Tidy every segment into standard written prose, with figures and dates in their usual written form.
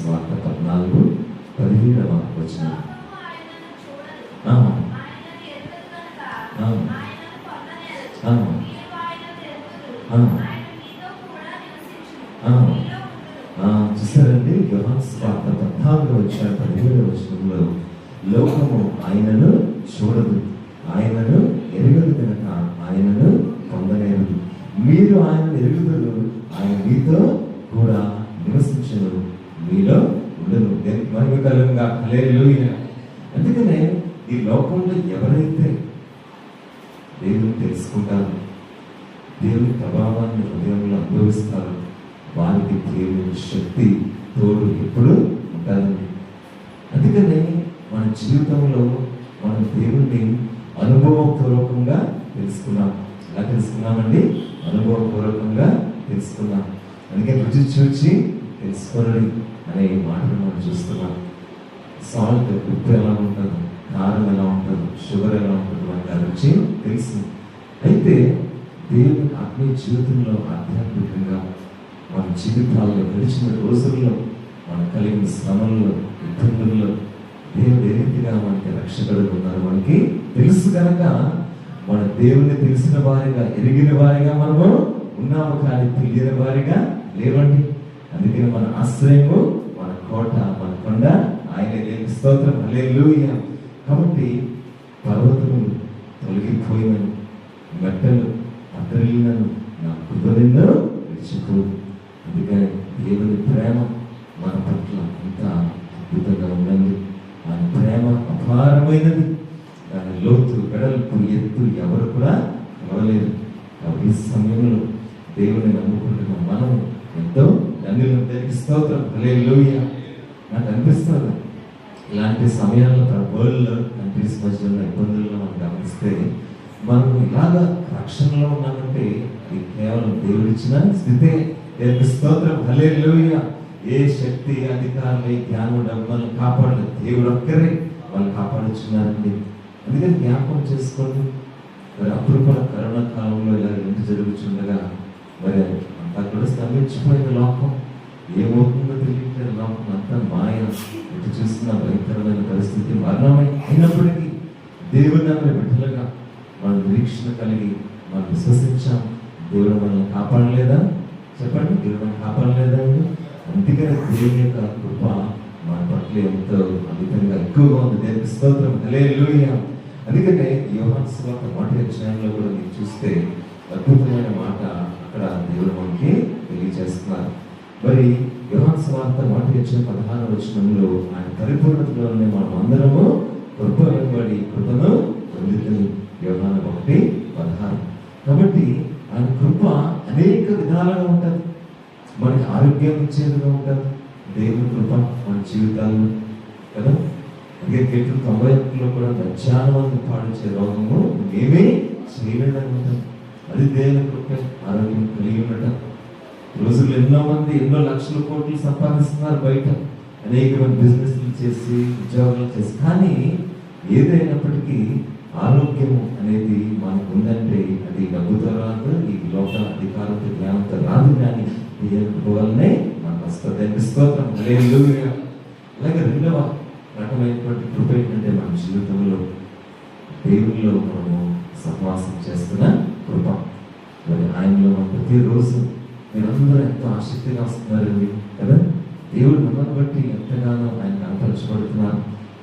సువార్త 14:17. చూసారండి, యోహాను సువార్త 14:17 లోకము ఆయనను చూడదు, ఆయనను ఎరుగదు కనుక ఆయనను పొందలేరు. మీరు ఆయన ఎరుగుదరు, ఆయన మీతో కూడా నివసించను, మీలో ఉండను. మహిమ కలుగుగా. హల్లెలూయా. అందుకనే ఈ లోకంలో ఎవరైతే దేవుని తెలుసుకుంటారు, దేవుని ప్రభావాన్ని హృదయంలో అనుభవిస్తారు, వారికి దేవుని శక్తి తోడు ఎప్పుడు ఉంటుందండి. అందుకనే మన జీవితంలో మనం దేవుణ్ణి అనుభవపూర్వకంగా తెలుసుకున్నాం. ఎలా తెలుసుకున్నామండి? అనుభవపూర్వకంగా తెలుసుకున్నాం. అందుకే రుచి చూచి తెలుసుకోండి అనే మాటను మనం చూస్తున్నాం. సాల్ట్, ఉప్పు ఎలా ఉంటుందో, కారం ఎలా ఉంటుందో, షుగర్ ఎలా ఉంటుందో మనకి ఆ రుచి తెలుసు. అయితే దేవుని ఆత్మీయ జీవితంలో ఆధ్యాత్మికంగా మన జీవితాల్లో గడిచిన రోజుల్లో మన కలిగిన శ్రమల్లో, ఇబ్బందుల్లో దేవుడు ఏ రీతిగా మనకి రక్షకుడుగా ఉన్నారు మనకి తెలుసు కనుక మన దేవుణ్ణి తెలిసిన వారిగా, ఎరిగిన వారిగా మనము ఉన్నాము, కానీ తెలియని వారిగా లేవండి. అందుకని మన ఆశ్రయము, మన కోట, మన కొండ ఆయన. దేవుని స్తోత్రం. హల్లెలూయా. కాబట్టి పర్వతములు తొలగిపోయినను, మెట్టలు అద్దరిల్లినను నా కృప నిన్ను విడిచిపోదు. అందుకని దేవుని ప్రేమ మన పట్ల ఇంత అద్భుతంగా ఉన్నది. ఆయన ప్రేమ అపారమైనది. దాని లోతు, వెడల్పు, ఎత్తు ఎవరు కూడా కలవలేరు. కాబట్టి ఈ సమయంలో దేవుని నమ్ముకుంటున్న మనం ఎంతో ధన్యులం. దేవునికి స్తోత్రం. హల్లెలూయా. నాకు అనిపిస్తుంది ఇలాంటి సమయాల్లో వరల్డ్ కంట్రీస్ మధ్యలో ఇబ్బందుల్లో మనం గమనిస్తే మనం ఇలాగా రక్షణలో ఉన్నామంటే అది కేవలం దేవుడిచ్చిన స్థితే. దేవునికి స్తోత్రం. హల్లెలూయా. ఏ శక్తి, అధికారులు, జ్ఞానం, డబ్బులను కాపాడలేదు. దేవుడు ఒక్కరే వాళ్ళు కాపాడుచున్నారండి. అందుకని జ్ఞాపకం చేసుకోండి. మరి అప్పుడు కూడా కరోనా కాలంలో ఇలా ఎంత జరుగుతుండగా మరి అంతా కూడా స్తంభించిపోయిన లోకం. ఏమవుతుందో తెలియట్లేదు. లోకం అంతా మాయ. ఇటు చూస్తున్న భయంకరమైన పరిస్థితి మరణమై అయినప్పటికీ దేవుని అనే బిడ్డలుగా మనం నిరీక్షణ కలిగి మనం విశ్వసించాం. దేవుడు మనల్ని కాపాడలేదా? చెప్పండి, దేవుడు మనం కాపాడలేదా? అందుకని దేవుని యొక్క కృప మన పట్ల ఎంతో అధికంగా ఎక్కువగా ఉంది. దేవునికి స్తోత్రం. హల్లెలూయా. అందుకనే యోహాను సువార్త 1:8 కూడా మీరు చూస్తే అద్భుతమైన మాట అక్కడ దేవుడు మనకి తెలియజేస్తున్నారు. మరి యోహాను సువార్త 1:16 ఆయన పరిపూర్ణతలోనే మనం అందరము కృప వెంబడి కృపను పొందుతుంది. యోహాను 1:16. కాబట్టి ఆయన కృప అనేక విధాలుగా ఉంటుంది. మనకి ఆరోగ్యం ఇచ్చేదిగా ఉంటుంది దేవుని కృప మన జీవితాల్లో కదా. అందుకే 91లో కూడా మధ్యాహ్నం పాడించే రోగము ఏమీ చేయలేదని ఉంటుంది. అది దేవుని కృప. ఆరోగ్యం కలిగి ఉండటం. రోజుల్లో ఎన్నో మంది ఎన్నో లక్షల కోట్లు సంపాదిస్తున్నారు బయట, అనేక మంది బిజినెస్లు చేసి, ఉద్యోగాలు చేసి. కానీ ఏదైనప్పటికీ ఆరోగ్యము అనేది మనకు ఉందంటే అది డబ్బుతో రాదు, ఈ లోక అధికారంతో, జ్ఞానంతో రాదు, కానీ దేవుని వల్లనే మనకు వస్తుంది. స్తోత్రం. హల్లెలూయా. అలాగే రెండవ రకమైనటువంటి కృప ఏంటంటే మన జీవితంలో దేవునిలో మనము సహవాసం చేస్తున్న కృప. మరి ఆయనలో మనం ప్రతిరోజు మీరందరూ ఎంతో ఆసక్తిగా వస్తున్నారండి కదా. దేవుడు మిమ్మల్ని బట్టి ఎంతగానో ఆయన కనపరచబడుతున్నారు.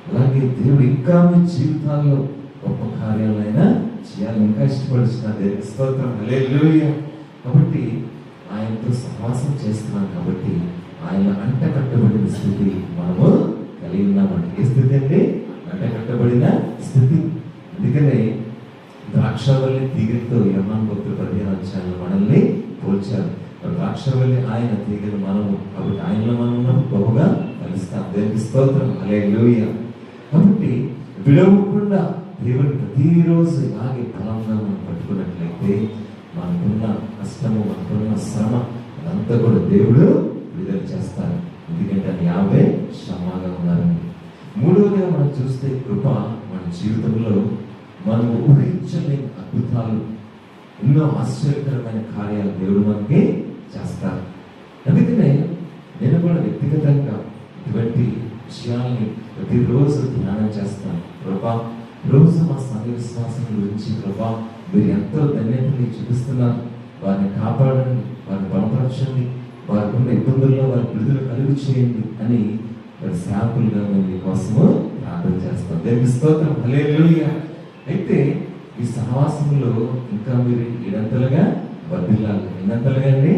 అలాగే దేవుడు ఇంకా మీ జీవితాల్లో గొప్ప కార్యాలైనా చేయాలని ఇంకా ఇష్టపడుతున్నారు. దేవునికి స్తోత్రం. హల్లెలూయా. కాబట్టి ఆయనతో సహవాసం చేస్తున్నాం కాబట్టి ఆయన అంట కట్టబడిన స్థితి మనము కలిగి ఉన్నామంటే ఏ స్థితి అండి? అంట కట్టబడిన స్థితి. అందుకనే ద్రాక్షవల్లి తీగలతో యోహాను భక్తుడు 15 మనల్ని పోల్చారు. ద్రాక్షవల్లి ఆయన, తీగలు మనము. కాబట్టి ఆయనలో మనం బహుగా కలుస్తాం. దేవునికి స్తోత్రం. హల్లెలూయా. కాబట్టి విడవకుండా దేవుని ప్రతిరోజు ఇలాగే బలంగా మనం పట్టుకున్నట్లయితే మనకున్న కష్టము, మనకున్న శ్రమ అదంతా కూడా దేవుడు విడుదల చేస్తారు. ఎందుకంటే అది 50 శ్రమగా ఉన్నారండి. మూడవదిగా మనం చూస్తే కృప మన జీవితంలో మనము ఊహించలేని అద్భుతాలు, ఎన్నో ఆశ్చర్యకరమైన కార్యాలు దేవుడు మనకి చేస్తారు. అందుకనే నేను కూడా వ్యక్తిగతంగా విషయాల్ని ప్రతిరోజు ధ్యానం చేస్తాను. ప్రభా, రోజు మా సంఘ విశ్వాసం గురించి ప్రభా మీరు ఎంతో ధన్యతని చూపిస్తున్నారు. వారిని కాపాడండి, వారిని బలపరచండి, వారికి ఉన్న ఇబ్బందుల్లో వారి విడుదల కలుగు చేయండి అని వారి సేవకులుగా మేము మీకోసము ప్రార్థన చేస్తాం. దేవుని స్తోత్రం, హల్లెలూయా. అయితే ఈ సహవాసంలో ఇంకా మీరు 7 అంతలుగా వర్ధిల్లాలి. ఎన్నంతలుగా అండి?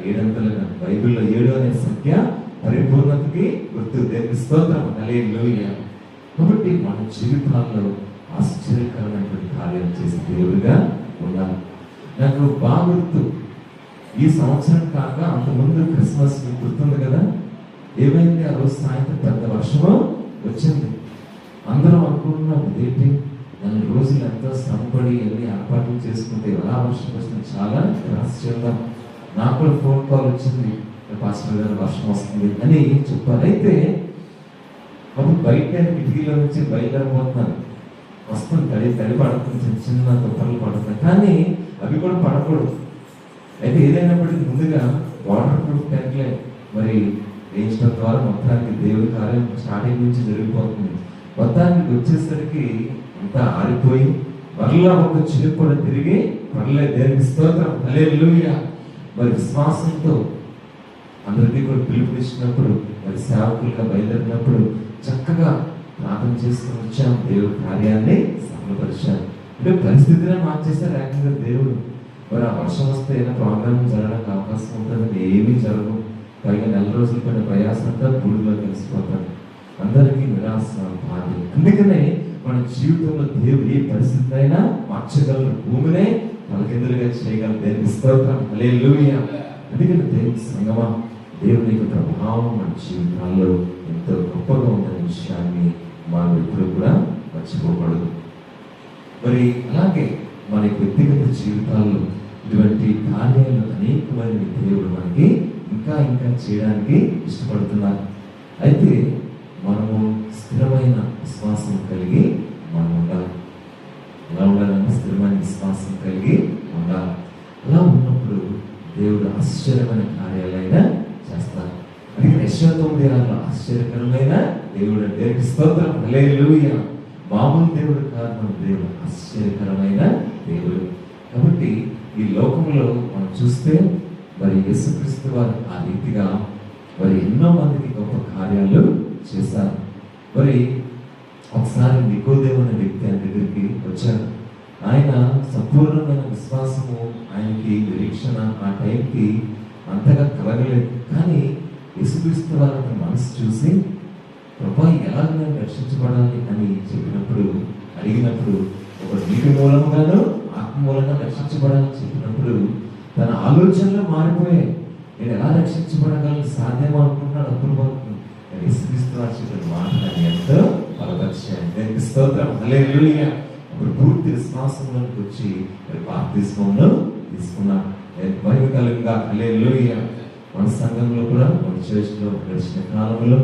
7 అంతలుగా. బైబిల్లో 7 అనే సంఖ్య పరిపూర్ణతకి గుర్తు. దేవుని స్తోత్రం, హల్లెలూయా. కాబట్టి మన జీవితాల్లో ఆశ్చర్యకరమైనటువంటి కార్యాలు చేసే దేవుడిగా ఉండాలి. నాకు బాగా గుర్తు, ఈ సంవత్సరం కాక అంతకుముందు క్రిస్మస్ మీకు గుర్తుంది కదా, ఏమైంది? ఆ రోజు సాయంత్రం పెద్ద వర్షము వచ్చింది. అందరం అనుకుంటున్నాం ఇదేంటి, 4 రోజులు ఎంతో శ్రమపడి అన్ని ఏర్పాట్లు చేసుకుంటే ఎలా వర్షం వస్తుంది, చాలా నిరాశ చెందాం. నాకు కూడా ఫోన్ కాల్ వచ్చింది, పాస్టర్ గారు వర్షం వస్తుంది అని చెప్పారు. అయితే అప్పుడు బయట కిటికీలో నుంచి బయలుదేరిపోతున్నాను, వస్తుంది తడి పడుతుంది, చిన్న తుప్పర్లు పడుతుంది, కానీ అవి కూడా పడకూడదు. అయితే ఏదైనప్పటికీ ముందుగా వాటర్ ప్రూఫ్ టెంట్లే మరి వేయించడం ద్వారా మొత్తానికి దేవుడి కార్యం స్టార్టింగ్ నుంచి జరిగిపోతుంది. మొత్తానికి వచ్చేసరికి అంతా ఆరిపోయి మరలా ఒక చిలుక కూడా తిరిగి పర్లేదు. దేవునికి స్తోత్రం, హల్లెలూయా. మరి విశ్వాసంతో అందరికీ కూడా పిలుపునిచ్చినప్పుడు మరి సేవకులుగా బయలుదేరినప్పుడు చక్కగా ప్రార్థన చేసుకుని వచ్చాం. దేవుడి కార్యాన్ని సఫలపరిచాం. అంటే పరిస్థితిని మార్చేశారు ఏకంగా దేవుడు. మరి ఆ వర్షం వస్తే ఏదైనా ప్రోగ్రామ్ జరగడానికి అవకాశం ఉంటుందని ఏమీ జరగదు. పైగా 4 రోజుల పైన ప్రయాసంతా బూడిలో కలిసిపోతాడు. అందరికీ నిరాశ, బాధ. అందుకనే మన జీవితంలో దేవుడు ఏ పరిస్థితి అయినా మార్చగలరు, భూమినే తలకిందులుగా చేయగలరు. దేవుని స్తోత్రం, హల్లెలూయా. అందుకని దేవుని సంగమా, దేవుని యొక్క ప్రభావం మన జీవితాల్లో ఎంతో గొప్పగా ఉందనే విషయాన్ని మనం ఎప్పుడు కూడా మర్చిపోకూడదు. మరి అలాగే మన వ్యక్తిగత జీవితాల్లో ఇటువంటి కార్యాలు అనేకమైన దేవుడు మనకి ఇంకా ఇంకా చేయడానికి ఇష్టపడుతున్నారు. అయితే మనము స్థిరమైన విశ్వాసం కలిగి మనం ఉండాలి. ఎలా ఉండాలంటే స్థిరమైన విశ్వాసం కలిగి ఉండాలి. అలా ఉన్నప్పుడు దేవుడు ఆశ్చర్యమైన కార్యాలైనా చేస్తారు. అందుకని యెషయా 9:6 ఆశ్చర్యకరమైన దేవుడు అంటే స్తోత్రం, హల్లెలూయా. మామూలు దేవుడు కాదు మన దేవుడు, ఆశ్చర్యకరమైన దేవుడు. కాబట్టి ఈ లోకంలో మనం చూస్తే మరి యేసుక్రీస్తు వారు ఆ రీతిగా మరి ఎన్నో మందికి గొప్ప కార్యాలు చేశారు. మరి ఒకసారి నికోదేము అనే వ్యక్తి ఆయన దగ్గరికి వచ్చారు. ఆయన సంపూర్ణమైన విశ్వాసము, ఆయనకి నిరీక్షణ ఆ టైంకి అంతగా కలగలేదు. కానీ యేసుక్రీస్తు వారు అతని మనసు చూసి, ప్రభా ఎలా నేను రక్షించబడాలి అని చెప్పినప్పుడు, అడిగినప్పుడు, ఒక నీటి మూలంగాను ఆత్మ మూలంగా రక్షించబడాలని చెప్పినప్పుడు తన ఆలోచనలు మారిపోయాయి. నేను ఎలా రక్షించబడగలను, సాధ్యమో అనుకుంటున్నాడు. అప్పుడు యేసుక్రీస్తు వారు చెప్పిన మాటలు ఎంతో బలపరిచాయి. దేవునికి స్తోత్రం, హల్లెలూయా. అప్పుడు పూర్తి విశ్వాసంలోకి వచ్చి మరి బాప్తిస్మమును తీసుకున్నాడు. మహిమకరంగా, హల్లెలూయా. మన సంఘంలో కూడా మన చర్చ్లో గడిచిన కాలంలో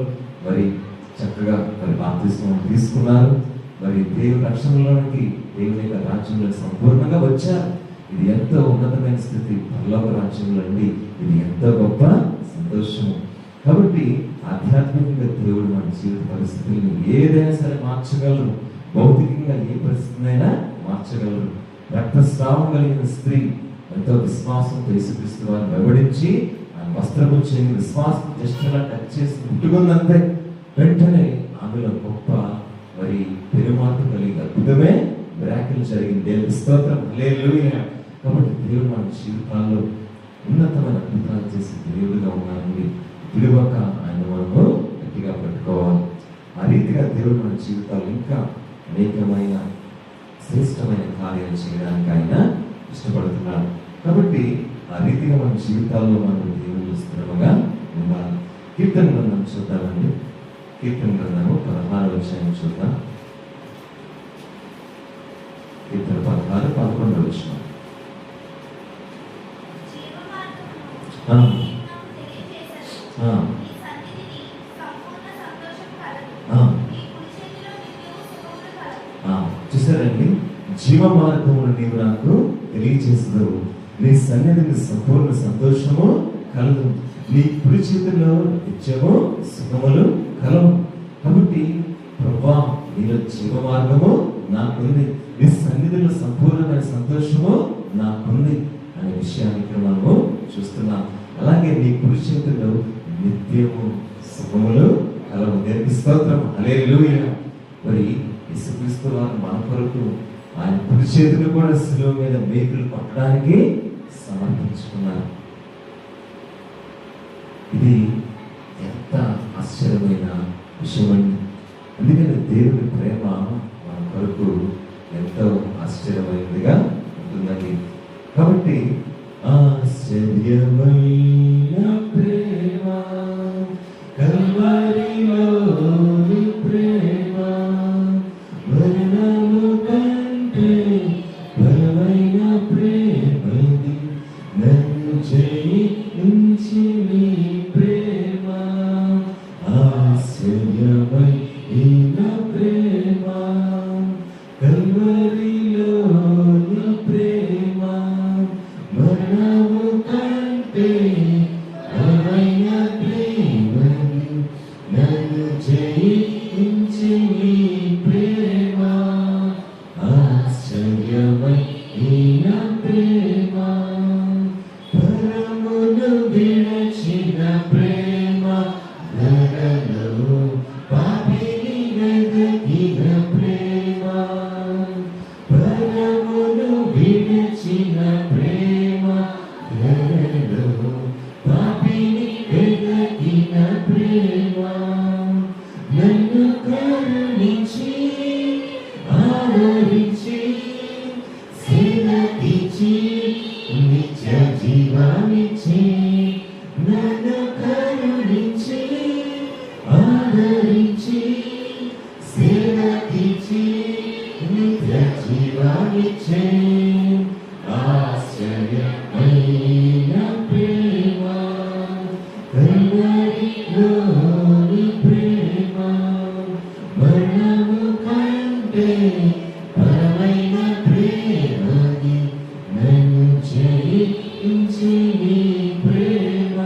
మరి చక్కగా మరి బాప్తిస్మం తీసుకున్నారు. మరి దేవుని రక్షణలోనికి, దేవుని యొక్క రాజ్యంలో సంపూర్ణంగా వచ్చారు. ఇది ఎంతో ఉన్నతమైన స్థితి, పరలోక రాజ్యంలో అండి. ఇది ఎంతో గొప్ప సంతోషము. కాబట్టి ఆధ్యాత్మికంగా దేవుడు మన జీవిత పరిస్థితులను ఏదైనా సరే మార్చగలరు. భౌతికంగా ఏ పరిస్థితినైనా మార్చగలరు. రక్తస్రావం కలిగిన స్త్రీ ఎంతో విశ్వాసంతో యేసుక్రీస్తు వారిని వెంబడించి ఆయన వస్త్రము చేయని విశ్వాసం జస్ట్ అలా టచ్ చేసి ముట్టుకుందంతే, వెంటనే ఆమెలో గొప్ప మరి పెరుమార్పు కలిగి అద్భుతమే మిరాకిల్ జరిగింది. దేవుని స్తోత్రం, హల్లెలూయా. కాబట్టి దేవుడు మన జీవితాల్లో ఉన్నతమైన అద్భుతాలు చేసే దేవుడిగా ఉన్నారండి. విలువక ఆయన మనము గట్టిగా పెట్టుకోవాలి. ఆ రీతిగా దేవుడు మన జీవితాలు ఇంకా అనేకమైన శ్రేష్టమైన కార్యాలు చేయడానికి ఆయన ఇష్టపడుతున్నాడు. కాబట్టి ఆ రీతిగా మన జీవితాల్లో మనం దేవుడు స్థిరంగా ఉండాలి. కీర్తన గ్రంథం చూద్దామండి. కీర్తన గ్రంథము 16వ అధ్యాయం చూద్దాం. కీర్తన 16, 11వ వచనం. చూసారండి, జీవ మార్గమును నీవు నాకు తెలియజేస్తావు, నీ సన్నిధిని సంపూర్ణ సంతోషము కలదు, నీ కుడి చేతిలో నిత్యము సుఖములు కలవు. కాబట్టి నాకుంది, నీ సన్నిధిలో సంపూర్ణమైన సంతోషము నాకుంది అనే విషయాన్ని ఇక్కడ మనము చూస్తున్నాం. అలాగే నీ కుడి చేతుల్లో నిత్యము సుఖములు కలవు. దేవునికి స్తోత్రం, హల్లెలూయా. మరి యేసుక్రీస్తు వారు మన కొరకు ఆయన కుడి చేతులు కూడా శిలువ మీద మేకులు కొట్టడానికి సమర్పించుకున్నారు. ఇది ఎంత ఆశ్చర్యమైన విషయం అండి. అందుకని దేవుని ప్రేమ మన కొరకు ఎంతో ఆశ్చర్యమైనదిగా ఉంటుందండి. కాబట్టి ఆశ్చర్యమైన ప్రేమ, కల్వరిలోని ప్రేమ, మరణము కంటే బలమైన ప్రేమది, నన్ను జయించి నీ ప్రేమ. ఆశ్చర్యమైన ప్రేమ, కల్వరిలోని ప్రేమ, మరణము కంటే బలమైన ప్రేమది, నన్ను జయించి నీ ప్రేమ. ఆశ్చర్యమైన ప్రేమ, పరమును విడచిన ప్రేమ, ధరలో పాపిని వెదకిన ప్రేమ, పరమును విడచిన ప్రేమ, ధరలో పాపిని వెదకిన ప్రేమ, నన్ను కరుణించి ఆదరించి సేవకిచ్చి నిత్య జీవాన్నిచ్చి, నన్ను కరుణించి ఆదరించి సేవకిచ్చి నిత్య జీవాన్నిచ్చి. ఆశ్చర్యమైన ప్రేమ, కల్వరిలోని ప్రేమ, మరణము కంటే బలమైన ప్రేమది, నన్ను జయించి నీ ప్రేమ.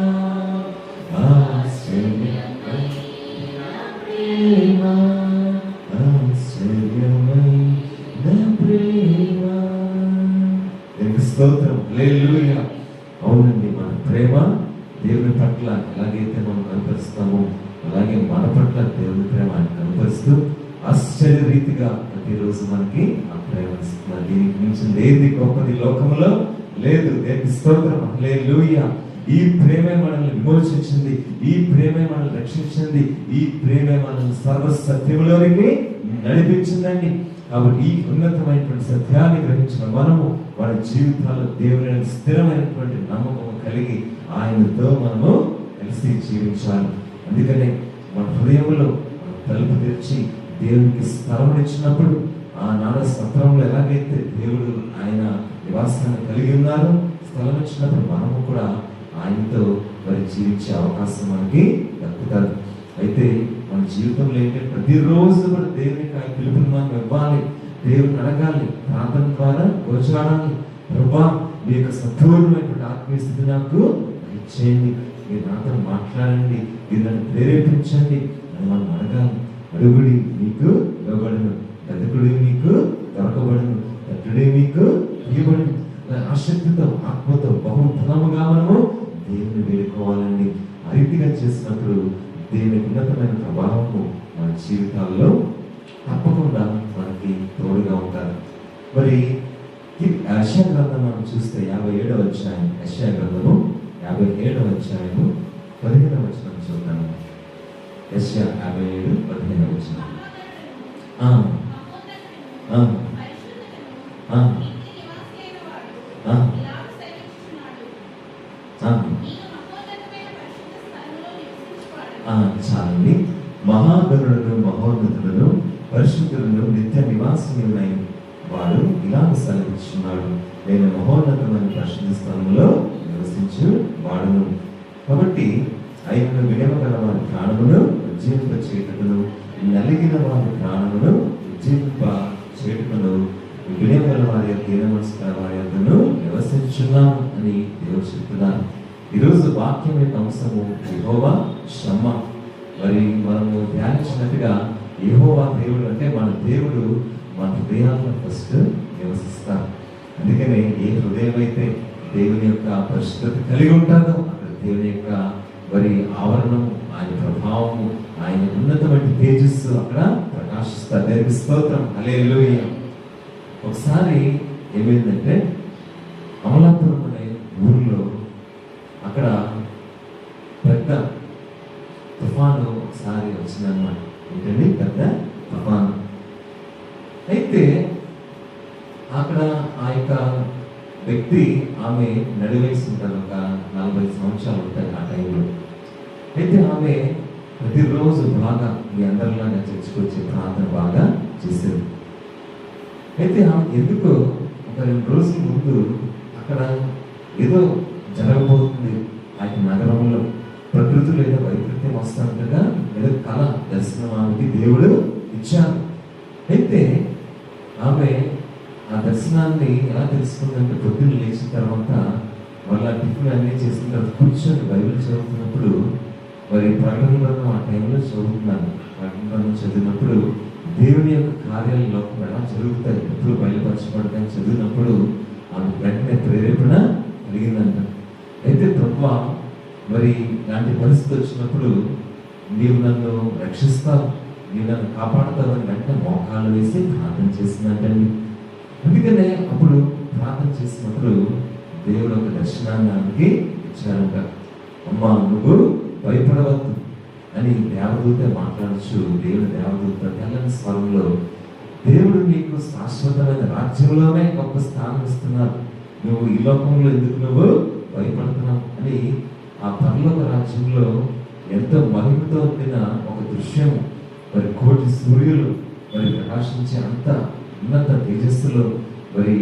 ఆశ్చర్యమైన ప్రేమ, ఆశ్చర్యమైన ప్రేమ. దేవునికి స్తోత్రం, హల్లెలూయా. అవునండి, మన ప్రేమ దేవుని పట్ల ఎలాగైతే మనం కనపరుస్తామో అలాగే మన పట్ల దేవుని ప్రేమ ఆయన కనపరుస్తూ ఆశ్చర్య రీతిగా ప్రతిరోజు మనకి ఆ ప్రేమ ఇస్తున్నారు. దీనికి మించింది ఏది గొప్పది లోకంలో లేదు. దేవునికి స్తోత్రం, హల్లెలూయా. ఈ ప్రేమే మనల్ని విమోచించింది, ఈ ప్రేమే మనల్ని రక్షించింది, ఈ ప్రేమే మనల్ని సర్వ సత్యంలోనికి నడిపించిందండి. కాబట్టి ఈ ఉన్నతమైనటువంటి సత్యాన్ని గ్రహించిన మనము మన జీవితాల్లో దేవుని స్థిరమైనటువంటి నమ్మకం కలిగి ఆయనతో మనము కలిసి జీవించాలి. అందుకనే మన హృదయంలో తలుపు తెరిచి దేవునికి స్థలం ఇచ్చినప్పుడు ఆ నాడ సత్రంలో ఎలాగైతే దేవుడు ఆయన నివాసాన్ని కలిగి ఉన్నారో, స్థలం ఇచ్చినప్పుడు మనము కూడా ఆయనతో మరి జీవించే అవకాశం మనకి దక్కుతుంది. అయితే మన జీవితంలో ఏంటంటే ప్రతిరోజు కూడా దేవునికి ఆయన పిలుపుని మనం ఇవ్వాలి, దేవుని అడగాలి, ప్రార్థన ద్వారా గోచాడాలి. ప్రభా, మీ యొక్క సంపూర్ణమైనటువంటి ఆత్మీయ స్థితి నాకు ఇచ్చేయండి, మీరు నాతో మాట్లాడండి, మీరు నన్ను ప్రేరేపించండి అని మనం అడగాలి. అడుగుడి మీకు ఇవ్వబడును, వెతుకుడి మీకు దొరకబడును, తట్టుడి మీకు ఇవ్వబడును. ఆసక్తితో ఆత్మతో బహుఫలముగా మనము దేవుని వేడుకోవాలండి. ఆ రీతిగా చేసినప్పుడు దేవుని ఉన్నతమైన ప్రభావము మన జీవితాల్లో తప్పకుండా మనకి తోడుగా ఉంటారు. మరి యెషయా గ్రంథం మనం చూస్తే 57వ అధ్యాయం, యెషయా గ్రంథము 57వ అధ్యాయము 15వ వచనం చూద్దాము. యెషయా 57:15 వచనం. చాలండి. మహాగణులను మహోన్నతులను పరిశుద్ధులను నిత్య నివాసములైన వాడు ఇలాగ సెలవిస్తున్నాడు, నేను మహోన్నతమైన పరిశుద్ధ స్థలంలో నివసించు వాడును. కాబట్టి ఆయనను వినవగల వారి ప్రాణమును ఉజ్జీవింప చేయుటకును, నలిగిన వారి ప్రాణమును ఉజ్జీవింప చేయుటకును, వినవగల వారి యొక్క దీనమనస్కుల వారి యొద్దను నివసించున్నాం అని దేవుడు చెప్తున్నారు. ఈరోజు వాక్యం యొక్క అంశము యెహోవా షమ్మా. మరి మనము ధ్యానించినట్టుగా యెహోవా దేవుడు అంటే మన దేవుడు మన హృదయాల్లో ఫస్ట్ నివసిస్తారు. అందుకనే ఏ హృదయం అయితే దేవుని యొక్క పరిశుద్ధత కలిగి ఉంటారో అక్కడ దేవుని యొక్క మరి ఆవరణము, ఆయన ప్రభావము, ఆయన ఉన్నతమైన తేజస్సు అక్కడ ప్రకాశిస్తారు. దేవునికి స్తోత్రం, హల్లెలూయా. ఒకసారి ఏమైందంటే అమలాపురం అనే ఊరిలో అక్కడ పెద్ద తుఫాను ఒకసారి వచ్చిందన్నమాట. ఏంటండి? పెద్ద తుఫాను. అయితే అక్కడ ఆ యొక్క వ్యక్తి, ఆమె నడివేసి ఉంటారు, ఒక 40 సంవత్సరాలు ఉంటాయి ఆ టైంలో. అయితే ఆమె ప్రతిరోజు బాగా మీ అందరిలాగా చర్చకు వచ్చి ప్రార్థన బాగా చేసేది. అయితే ఆమె ఎందుకో ఒక 2 రోజుల ముందు అక్కడ ఏదో జరగబోతుంది, ఆ యొక్క నగరంలో ప్రకృతిలో ఏదో వైపరీత్యం వస్తున్నట్టుగా ఏదో కళ దర్శనం ఆమెకి దేవుడు ఇచ్చారు. అయితే ఆమె ఆ దర్శనాన్ని ఎలా తెలుసుకుందంటే పొద్దున్న లేచిన తర్వాత మళ్ళీ టిఫిన్ అన్నీ చేసిన తర్వాత కూర్చొని బైబిల్ చదువుతున్నప్పుడు, మరి ప్రకటన గ్రంథం ఆ టైంలో చదువుతున్నాను. ప్రకటన గ్రంథం చదివినప్పుడు దేవుని యొక్క కార్యాలలో ఎలా జరుగుతాయి, ఎప్పుడు బయలుపరచబడతాయని చదివినప్పుడు ఆమె వెంటనే ప్రేరేపణ కలిగిందంట. అయితే ప్రభువా, మరి ఇలాంటి పరిస్థితి వచ్చినప్పుడు నీవు నన్ను రక్షిస్తావు, నీవు నన్ను కాపాడుతావు అని వెంటనే మోకాళ్ళు వేసి ప్రార్థన చేసిందంటండి. అందుకనే అప్పుడు ప్రార్థన చేసినప్పుడు దేవుడు ఒక దర్శనాన్ని ఆమెకి ఇచ్చారంట. అమ్మా, నువ్వు భయపడవద్దు అని దేవదూత మాట్లాడచ్చు. దేవుని దేవదూత తెల్లని స్వరంలో, దేవుడు నీకు శాశ్వతమైన రాజ్యంలోనే గొప్ప స్థానం ఇస్తున్నారు, నువ్వు ఈ లోకంలో ఎందుకు నువ్వు భయపడుతున్నావు అని ఆ పరలోక రాజ్యంలో ఎంతో మహిమతో ఉండిన ఒక దృశ్యం, మరి కోటి సూర్యులు మరి ప్రకాశించే అంత ఉన్నత తేజస్సులో మరి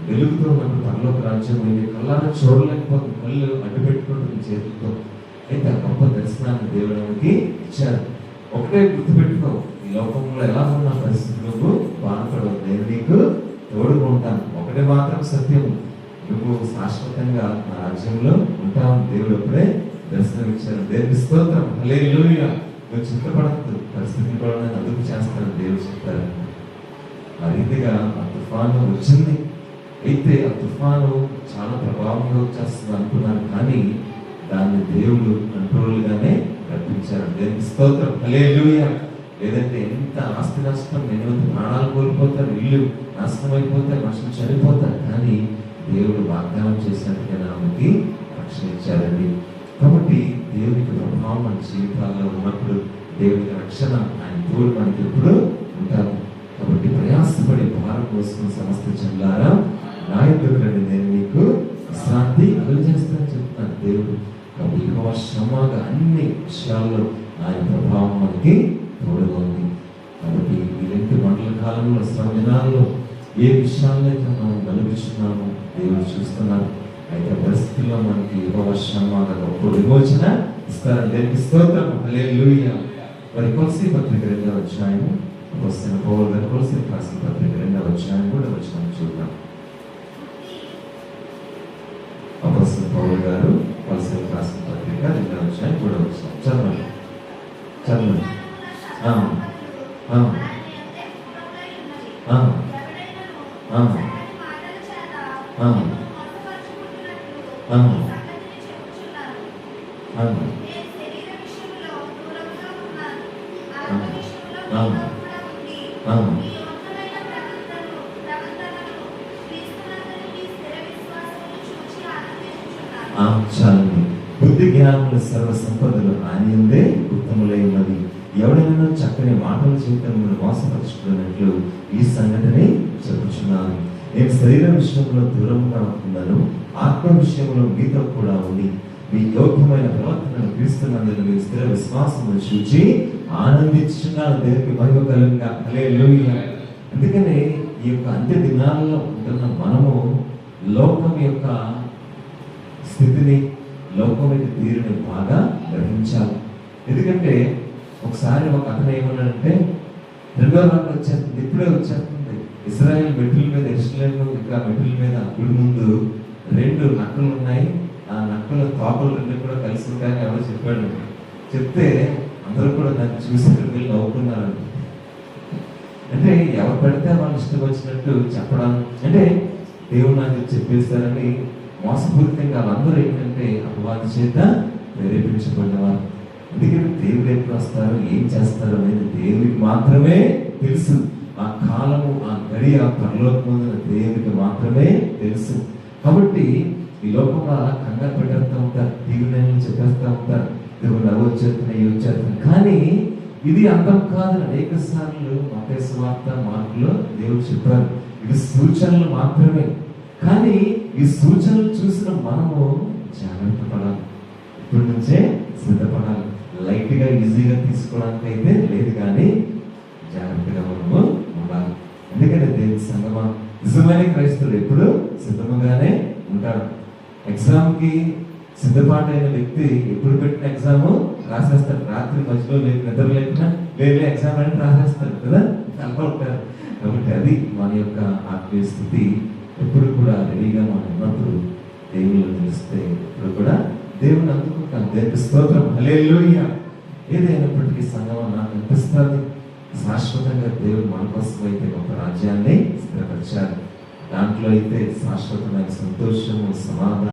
వెలుగుతో ఉన్నప్పుడు పరలోక రాజ్యం కళ్ళారా చూడలేకపోతుంది, కళ్ళు అడ్డు పెట్టుకుంటుంది చేతులతో. అయితే ఆ గొప్ప దర్శనాన్ని దేవుడానికి ఇచ్చారు. ఒకటే గుర్తుపెట్టుకో, ఈ లోకంలో ఎలా ఉన్న పరిస్థితులకు బాధపడవు, నేను నీకు తోడుగా ఉంటాను. ఒకటే మాత్రం సత్యం, నువ్వు శాశ్వతంగా నా రాజ్యంలో ఉంటావు. దేవుడు అప్పుడే దర్శనం ఇచ్చారు. దేవుని స్తోత్రం, హల్లెలూయా. నువ్వు చింతపడద్దు, పరిస్థితిని కూడా నేను అదుపు చేస్తాను దేవుడు చెప్తారు. ఆ రీతిగా ఆ తుఫాను వచ్చింది. అయితే ఆ తుఫాను చాలా ప్రభావంగా వచ్చేస్తుంది అనుకున్నాను, కానీ దాన్ని దేవుడు కంట్రోల్గానే రప్పించారు. దేవుని స్తోత్రం, హల్లెలూయా. లేదంటే ఎంత ఆస్తి నష్టం, ఎన్నో ప్రాణాలు కోల్పోతారు, ఇల్లు నాశనం అయిపోతారు, మనుషులు చనిపోతారు, కానీ దేవుడు వాగ్దానం చేసినట్టుగా ఆమెకి రక్షణ ఇచ్చారండి. కాబట్టి దేవునికి ప్రభావం మన జీవితాల్లో ఉన్నప్పుడు దేవునికి రక్షణ, ఆయన తోడు మనకి ఎప్పుడు ఉంటారు. కాబట్టి ప్రయాసపడి భారం కోసం సమస్త జనులారా నా యొద్దకు రండి, నేను మీకు విశ్రాంతి కలుగజేస్తానని చెప్తున్నాను దేవుడు. కాబట్టి యెహోవా శ్రమగా అన్ని విషయాల్లో ఆయన ప్రభావం మనకి తోడుగా ఉంది. కాబట్టి ఈ 2 మండల కాలంలో, శ్రమ దినాల్లో ఏ విషయాల్లో అయితే మనం గెలుపుచున్నామో దేవుడు చూస్తున్నారు. అయితే పరిస్థితుల్లో మనకి యెహోవా శ్రమగా గొప్ప విమోచన ఇస్తారు. దేవునికి స్తోత్రం, హల్లెలూయా. మరి కొలసీ పత్రిక 2వ అధ్యాయము, అపోస్తలుడైన పౌలు గారు కొలసీయులకు రాసిన పత్రిక 2వ అధ్యాయం కూడా వచనం చూద్దాం. అపోస్తలుడైన పౌలు గారు కొలసీయులకు రాసిన పత్రిక 2వ అధ్యాయం కూడా వచనం చదవండి. చదవండి. చాలండి. బుద్ధి జ్ఞానముల సర్వ సంపదలు ఆయన యందే ఉత్తములై ఉన్నది. ఎవడైనా చక్కని మాటలు జీవితం మోసపరుచుకున్నట్లు ఈ సంగతిని చెప్పుచున్నాను. నేను శరీర విషయంలో దూరంగా ఉంటున్నాను, ఆత్మ విషయంలో మీతో కూడా ఉండి మీ యోగ్యమైన ప్రవర్తనను క్రీస్తునందున మీ స్థిర విశ్వాసమును చూచి ఆనందించుచున్నాను. దేవునికి మహిమ కలుగుగా, హల్లెలూయా. అందుకనే ఈ యొక్క అంత్య దినాల్లో ఉంటున్న మనము లోకం యొక్క స్థితిని, లోకం యొక్క తీరుని బాగా గ్రహించాలి. ఎందుకంటే ఒకసారి ఒక అతను ఏమన్నాడంటే, 2వ రాకడ వచ్చేస్తుంది, ఇప్పుడే వచ్చేస్తుంది. ఇశ్రాయేల్ మెట్ల మీద, యెరూషలేము ఇంకా మెట్ల మీద గుడి ముందు 2 నక్కలు ఉన్నాయి, ఆ నక్కల తోకలు 2 కూడా కలిసి ఉంటాయని ఎవరో చెప్పాడు. చెప్తే అందరూ కూడా దాన్ని చూసి వెళ్ళి నవ్వుకున్నారండి. అంటే ఎవరు పడితే వాళ్ళు ఇష్టం వచ్చినట్టు చెప్పడం, అంటే దేవుడు నాకు చెప్పేస్తారని మోసపూరితంగా వాళ్ళందరూ ఏంటంటే అపవాది చేత ప్రేరేపించబడినవారు. ఎందుకంటే దేవుడు ఎప్పుడు వస్తారు, ఏం చేస్తారు అనేది దేవుడికి మాత్రమే తెలుసు. ఆ కాలము, ఆ గడియ పరలోకమున దేవుడికి మాత్రమే తెలుసు. కాబట్టి ఈ లోకంలో అలా కంగారు పెట్టేస్తూ ఉంటారు, టీవీని చెప్పేస్తూ ఉంటారు, దేవుడు అవి వచ్చేస్తున్నాయి ఇవి వచ్చేస్తున్నాయి. కానీ ఇది అర్థం కాదు. అనేక సార్లు మత్తయి సువార్త, మార్కులో దేవుడు చెప్పారు ఇది సూచనలు మాత్రమే. కానీ ఈ సూచనలు చూసిన మనము జాగ్రత్త పడాలి, ఇప్పటి నుంచే సిద్ధపడాలి. లైట్ గా ఈజీగా తీసుకోవడానికి అయితే లేదు, కానీ జాగ్రత్తగా మనము ఉండాలి. ఎందుకంటే దేవుని సంగమా, నిజమైన క్రైస్తవుడు ఎప్పుడు సిద్ధముగానే ఉంటాడు. ఎగ్జామ్ కి సిద్ధపాటైన వ్యక్తి ఎప్పుడు పెట్టిన ఎగ్జామ్ రాసేస్తాడు. రాత్రి మధ్యలో నిద్ర లేకుండా వేరే ఎగ్జామ్ అని రాసేస్తాడు కదా, అలా ఉంటారు. కాబట్టి అది మన యొక్క ఆత్మీయ స్థితి. ఎప్పుడు కూడా రెడీగా మనం ఉన్నప్పుడు దేవుళ్ళు తెలిస్తే ఎప్పుడు కూడా దేవుని అందుకుంటాం. దేవునికి స్తోత్రం, హల్లెలూయా. ఏదైనప్పటికీ సంగమం నాకు అనిపిస్తుంది, శాశ్వతంగా దేవుడు మన కోసం అయితే ఒక రాజ్యాన్ని స్థిరపరిచారు. దాంట్లో అయితే శాశ్వతమైన సంతోషము, సమాధానం